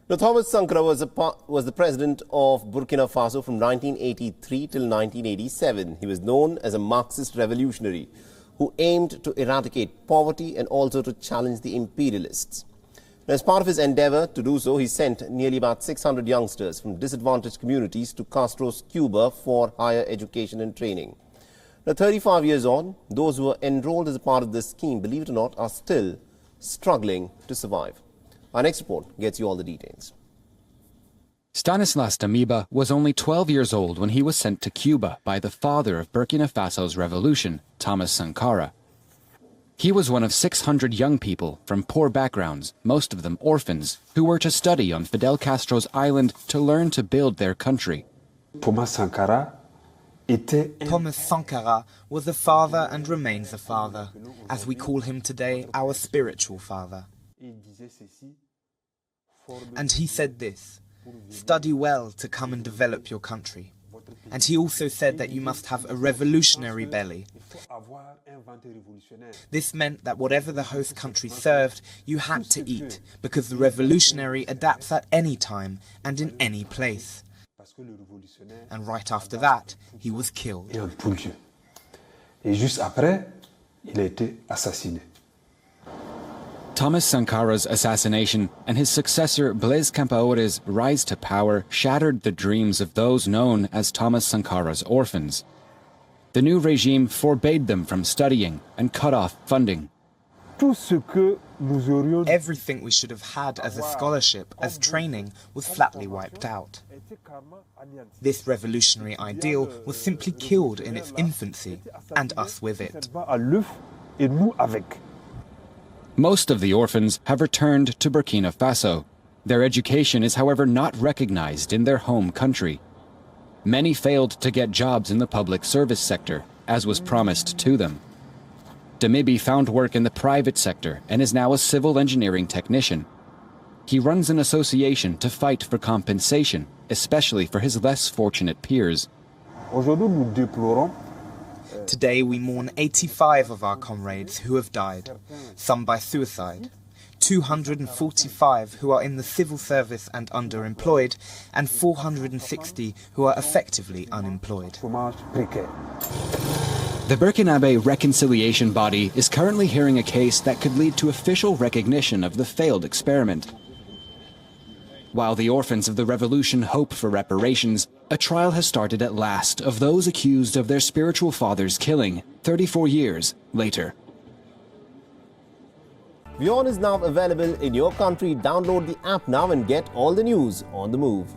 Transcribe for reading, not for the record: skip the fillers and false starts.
Now, Thomas Sankara was the president of Burkina Faso from 1983 till 1987. He was known as a Marxist revolutionary who aimed to eradicate poverty and also to challenge the imperialists. Now, as part of his endeavor to do so, he sent nearly about 600 youngsters from disadvantaged communities to Castro's Cuba for higher education and training. Now, 35 years on, those who were enrolled as a part of this scheme, believe it or not, are still struggling to survive. Our next report gets you all the details. Stanislas Damiba was only 12 years old when he was sent to Cuba by the father of Burkina Faso's revolution, Thomas Sankara. He was one of 600 young people from poor backgrounds, most of them orphans, who were to study on Fidel Castro's island to learn to build their country. Thomas Sankara was a father and remains a father, as we call him today, our spiritual father. And he said this: study well to come and develop your country. And he also said that you must have a revolutionary belly. This meant that whatever the host country served, you had to eat, because the revolutionary adapts at any time and in any place. And right after that, he was killed. Thomas Sankara's assassination and his successor Blaise Compaoré's rise to power shattered the dreams of those known as Thomas Sankara's orphans. The new regime forbade them from studying and cut off funding. Everything we should have had as a scholarship, as training, was flatly wiped out. This revolutionary ideal was simply killed in its infancy, and us with it. Most of the orphans have returned to Burkina Faso. Their education is, however, not recognized in their home country. Many failed to get jobs in the public service sector, as was promised to them. Damiba found work in the private sector and is now a civil engineering technician. He runs an association to fight for compensation, especially for his less fortunate peers. Today we mourn 85 of our comrades who have died, some by suicide, 245 who are in the civil service and underemployed, and 460 who are effectively unemployed. The Burkinabe Reconciliation Body is currently hearing a case that could lead to official recognition of the failed experiment. While the orphans of the revolution hope for reparations, a trial has started at last of those accused of their spiritual father's killing 34 years later. WION is now available in your country. Download the app now and get all the news on the move.